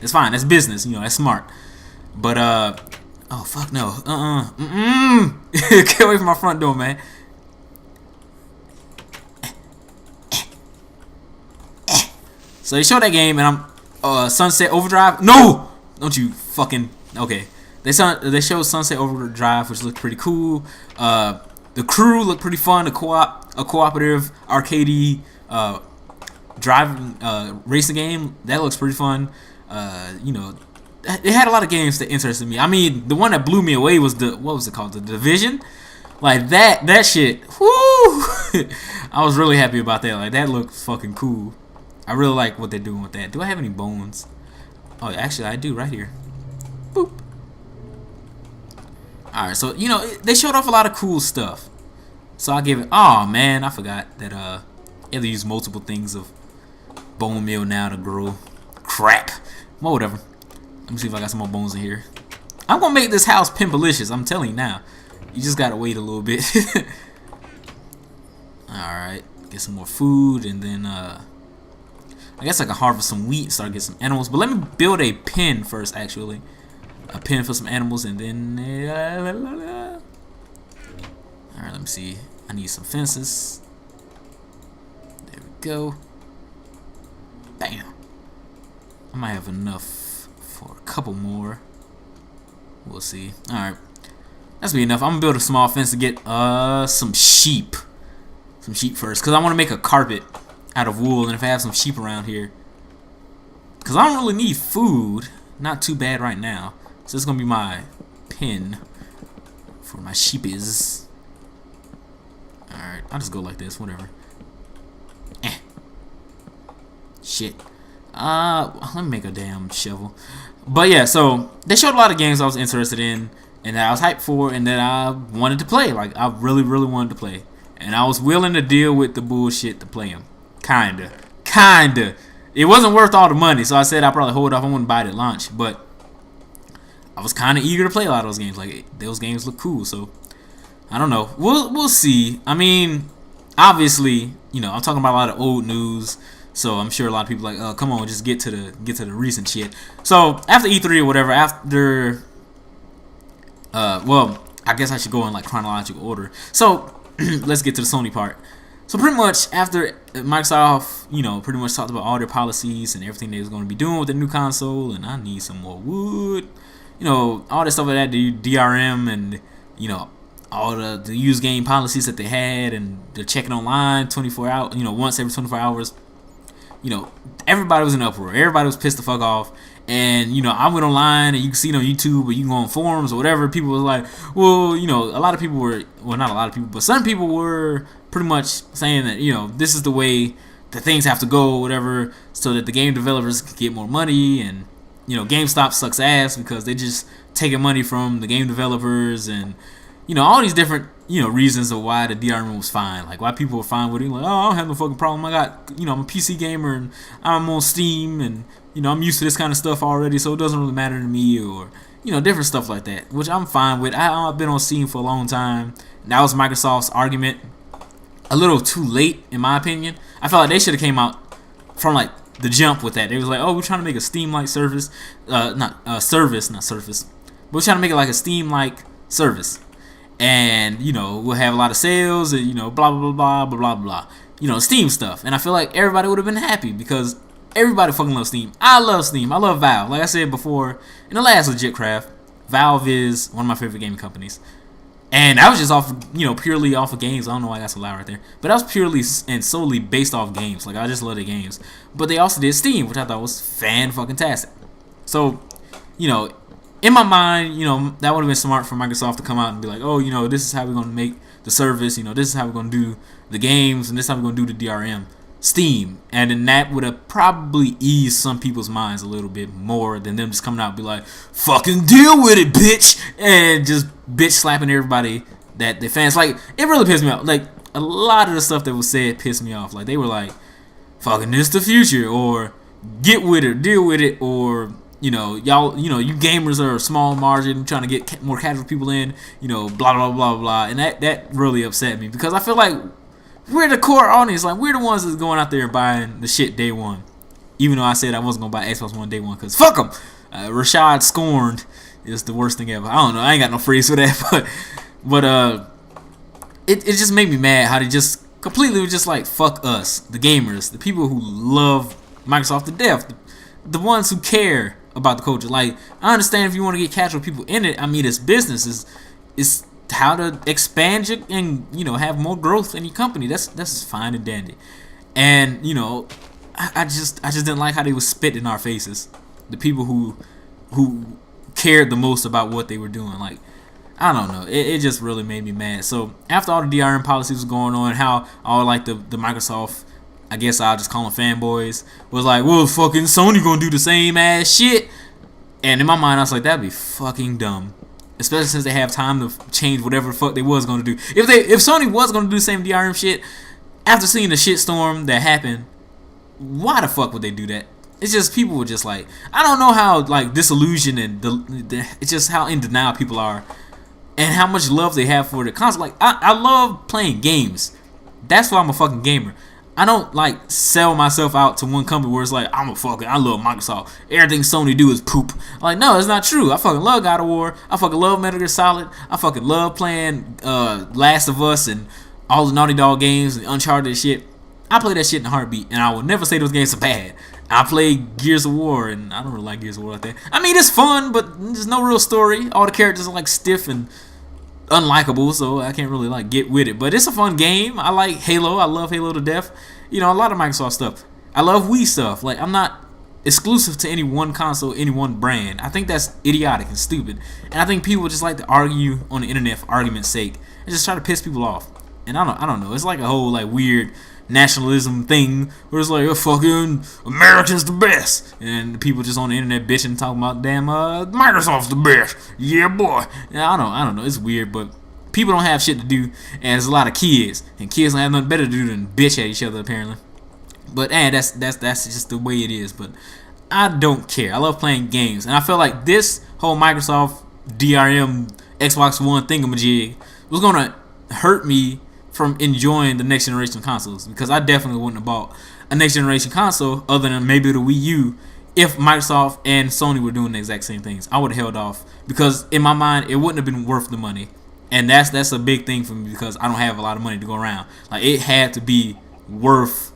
It's fine. That's business. You know, that's smart. But oh fuck no. Get away from my front door, man. So they show that game, and I'm Sunset Overdrive. No, don't you fucking okay. They showed Sunset Overdrive, which looked pretty cool. The crew looked pretty fun. A cooperative arcadey driving racing game that looks pretty fun. You know, it had a lot of games that interested me. I mean, the one that blew me away was what was it called? The Division. Like that shit. Whoo! I was really happy about that. Like that looked fucking cool. I really like what they're doing with that. Do I have any bones? Oh, actually, I do right here. Boop. Alright, so, you know, they showed off a lot of cool stuff. So I give it... Oh, man, I forgot that, you have to use multiple things of bone meal now to grow. Crap. Well, whatever. Let me see if I got some more bones in here. I'm gonna make this house pimpalicious, I'm telling you now. You just gotta wait a little bit. Alright, get some more food, and then, I guess I can harvest some wheat, start getting some animals. But let me build a pen first, actually. A pen for some animals, and then... Alright, let me see. I need some fences. There we go. Bam. I might have enough for a couple more. We'll see. Alright. That's be enough. I'm going to build a small fence to get some sheep. Some sheep first. Because I want to make a carpet out of wool, and if I have some sheep around here, because I don't really need food, not too bad right now, so it's gonna be my pen for my sheepies. Alright, I'll just go like this, whatever. Shit. Let me make a damn shovel. But yeah, so they showed a lot of games I was interested in and that I was hyped for and that I wanted to play. Like, I really wanted to play, and I was willing to deal with the bullshit to play them. Kinda. It wasn't worth all the money, so I said I'd probably hold off. I wouldn't buy it at launch, but I was kind of eager to play a lot of those games. Like, those games look cool, so I don't know. We'll see. I mean, obviously, you know, I'm talking about a lot of old news, so I'm sure a lot of people are like, oh, come on, just get to the recent shit. So after E3 or whatever, after well, I guess I should go in like chronological order. So let's get to the Sony part. So pretty much after Microsoft, you know, pretty much talked about all their policies and everything they was going to be doing with the new console, and I need some more wood, you know, all this stuff like that, the DRM and, you know, all the use game policies that they had, and they're checking online 24 hours, you know, once every 24 hours. You know, everybody was in uproar. Everybody was pissed the fuck off. And, you know, I went online, and you can see it on YouTube, or you can go on forums or whatever. People were like, well, you know, a lot of people were, well, not a lot of people, but some people were pretty much saying that, you know, this is the way that things have to go, whatever, so that the game developers can get more money. And, you know, GameStop sucks ass because they just taking money from the game developers, and, you know, all these different, you know, reasons of why the DRM was fine. Like, why people were fine with it. Like, oh, I don't have no fucking problem. I got, you know, I'm a PC gamer, and I'm on Steam, and, you know, I'm used to this kind of stuff already, so it doesn't really matter to me, or, you know, different stuff like that, which I'm fine with. I've been on Steam for a long time. That was Microsoft's argument. A little too late, in my opinion. I felt like they should have came out from, like, the jump with that. They was like, oh, we're trying to make a Steam-like service. Not service. But we're trying to make it like a Steam-like service. And, you know, we'll have a lot of sales, and, you know, blah, blah, blah, blah, blah, blah. You know, Steam stuff. And I feel like everybody would have been happy because everybody fucking loves Steam. I love Steam. I love Valve. Like I said before in the last LegitCraft, Valve is one of my favorite gaming companies. And that was just off, you know, purely off of games. I don't know why I got so loud right there. But that was purely and solely based off games. Like, I just love the games. But they also did Steam, which I thought was fan-fucking-tastic. So, you know, in my mind, you know, that would have been smart for Microsoft to come out and be like, oh, you know, this is how we're going to make the service. You know, this is how we're going to do the games. And this is how we're going to do the DRM. Steam. And then that would have probably eased some people's minds a little bit more than them just coming out and be like, fucking deal with it, bitch, and just bitch slapping everybody that the fans. Like, it really pissed me off. Like, a lot of the stuff that was said pissed me off. Like, they were like, fucking this the future, or get with it, deal with it, or, you know, y'all, you know, you gamers are a small margin trying to get more casual people in, you know, blah blah blah blah. And that really upset me because I feel like we're the core audience. Like, we're the ones that's going out there and buying the shit day one. Even though I said I wasn't gonna buy Xbox One day one, cause fuck them. Rashad scorned is the worst thing ever. I don't know. I ain't got no phrase for that, but it just made me mad how they just completely was just like, fuck us, the gamers, the people who love Microsoft to death, the ones who care about the culture. Like, I understand if you want to get casual people in it. I mean, it's business. It's how to expand your and have more growth in your company. That's fine and dandy. And I just didn't like how they was spit in our faces. The people who cared the most about what they were doing. Like, I don't know. It just really made me mad. So after all the DRM policies was going on, how all like the Microsoft, I guess I'll just call them fanboys, was like, well, fucking Sony gonna do the same ass shit. And in my mind, I was like, that'd be fucking dumb. Especially since they have time to change whatever the fuck they was gonna do. If Sony was gonna do the same DRM shit, after seeing the shitstorm that happened, why the fuck would they do that? It's just people were just like, I don't know how like disillusioned and it's just how in denial people are. And how much love they have for the console. Like, I love playing games. That's why I'm a fucking gamer. I don't like sell myself out to one company where it's like, I love Microsoft. Everything Sony do is poop. Like, no, it's not true. I fucking love God of War. I fucking love Metal Gear Solid. I fucking love playing Last of Us and all the Naughty Dog games and Uncharted shit. I play that shit in a heartbeat, and I will never say those games are bad. I play Gears of War, and I don't really like Gears of War like that. I mean, it's fun, but there's no real story. All the characters are like stiff and unlikable, so I can't really like get with it. But it's a fun game. I like Halo. I love Halo to death. A lot of Microsoft stuff. I love Wii stuff. Like, I'm not exclusive to any one console, any one brand. I think that's idiotic and stupid. And I think people just like to argue on the internet for argument's sake and just try to piss people off. And I don't know. It's like a whole like weird nationalism thing where it's like, fucking Americans the best, and people just on the internet bitching talking about damn Microsoft's the best. Yeah, boy. I don't know. It's weird, but people don't have shit to do, and there's a lot of kids, and kids don't have nothing better to do than bitch at each other apparently. But that's just the way it is. But I don't care. I love playing games, and I feel like this whole Microsoft DRM Xbox One thingamajig was gonna hurt me from enjoying the next generation of consoles, because I definitely wouldn't have bought a next generation console other than maybe the Wii U if Microsoft and Sony were doing the exact same things. I would have held off, because in my mind it wouldn't have been worth the money, and that's a big thing for me, because I don't have a lot of money to go around. Like, it had to be worth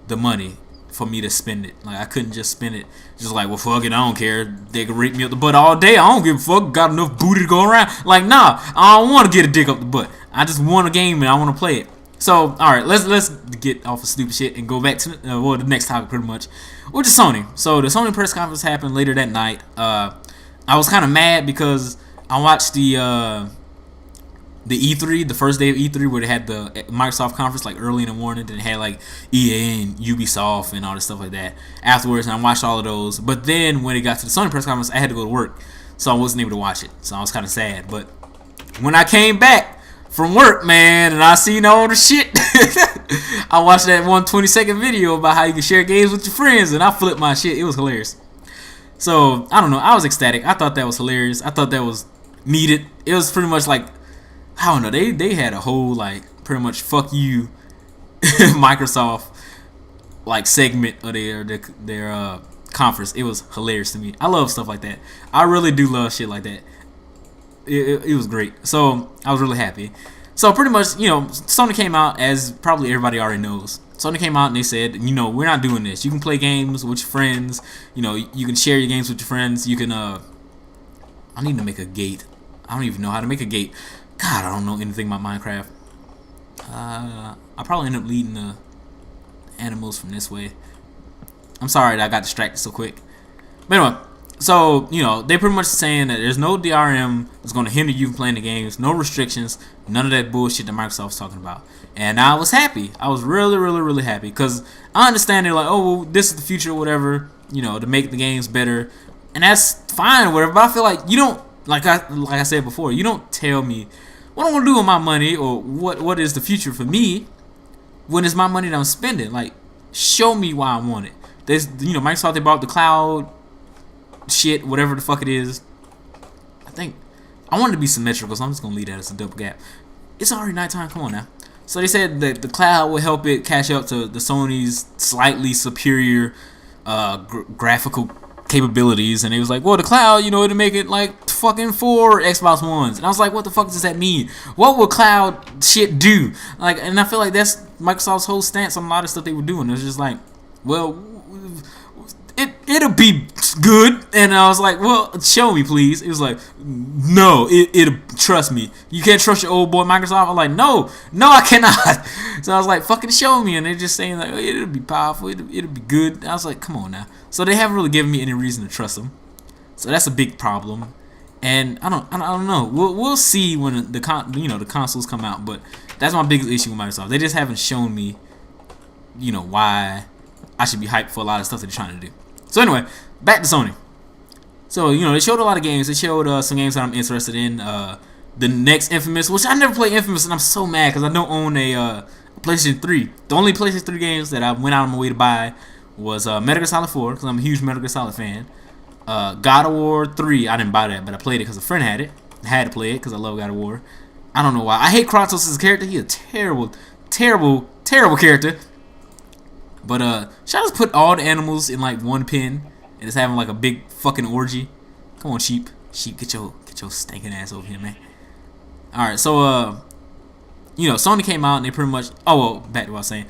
the money for me to spend it. Like, I couldn't just spend it just like, well, fuck it, I don't care. They can rape me up the butt all day. I don't give a fuck. Got enough booty to go around. Like, nah, I don't want to get a dick up the butt. I just want a game and I want to play it. So, all right, let's get off of stupid shit and go back to the next topic pretty much, which is Sony. So the Sony press conference happened later that night. I was kind of mad because I watched the E3, the first day of E3, where they had the Microsoft conference like early in the morning. Then they had like EA and Ubisoft and all this stuff like that afterwards, and I watched all of those. But then when it got to the Sony press conference, I had to go to work, so I wasn't able to watch it. So I was kind of sad. But when I came back from work, man, and I seen all the shit, I watched that 120-second video about how you can share games with your friends, and I flipped my shit. It was hilarious. So I don't know. I was ecstatic. I thought that was hilarious. I thought that was needed. It was pretty much like, I don't know, they had a whole like pretty much fuck you Microsoft like segment of their conference. It was hilarious to me. I love stuff like that. I really do love shit like that. It was great. So I was really happy. So pretty much, Sony came out, as probably everybody already knows. Sony came out and they said, we're not doing this. You can play games with your friends. You can share your games with your friends. You can I need to make a gate. I don't even know how to make a gate. God, I don't know anything about Minecraft. I probably end up leading the animals from this way. I'm sorry that I got distracted so quick. But anyway, so, they pretty much saying that there's no DRM that's going to hinder you from playing the games, no restrictions, none of that bullshit that Microsoft's talking about. And I was happy. I was really, really, really happy, because I understand they're like, oh, well, this is the future or whatever, to make the games better. And that's fine or whatever, but I feel like you don't, like I said before, you don't tell me what I'm going to do with my money or what is the future for me when it's my money that I'm spending. Like, show me why I want it. There's, Microsoft, they bought the cloud shit, whatever the fuck it is. I think I want it to be symmetrical, so I'm just gonna leave that as a double gap. It's already nighttime. Come on now. So they said that the cloud will help it catch up to the Sony's slightly superior graphical capabilities, and it was like, well, the cloud, you know, it'll make it like fucking 4 Xbox Ones, and I was like, what the fuck does that mean? What will cloud shit do? Like, and I feel like that's Microsoft's whole stance on a lot of stuff they were doing. It was just like, well, it'll be good, and I was like, well, show me, please. It was like, no, it'll, trust me. You can't trust your old boy Microsoft. I'm like, no, I cannot. So I was like, fucking show me, and they're just saying like, oh, it'll be powerful, it'll be good. I was like, come on now. So they haven't really given me any reason to trust them. So that's a big problem, and I don't know. We'll see when the consoles come out, but that's my biggest issue with Microsoft. They just haven't shown me, why I should be hyped for a lot of stuff that they're trying to do. So anyway, back to Sony. So, they showed a lot of games. They showed some games that I'm interested in. The next Infamous, which I never played Infamous, and I'm so mad because I don't own a PlayStation 3. The only PlayStation 3 games that I went out of my way to buy was Metal Gear Solid 4, because I'm a huge Metal Gear Solid fan. God of War 3, I didn't buy that, but I played it because a friend had it. I had to play it because I love God of War. I don't know why. I hate Kratos as a character. He's a terrible, terrible, terrible character. But should I just put all the animals in like one pen and just having like a big fucking orgy? Come on, sheep, get your stinking ass over here, man. All right, so Sony came out and they pretty much. Oh well, back to what I was saying.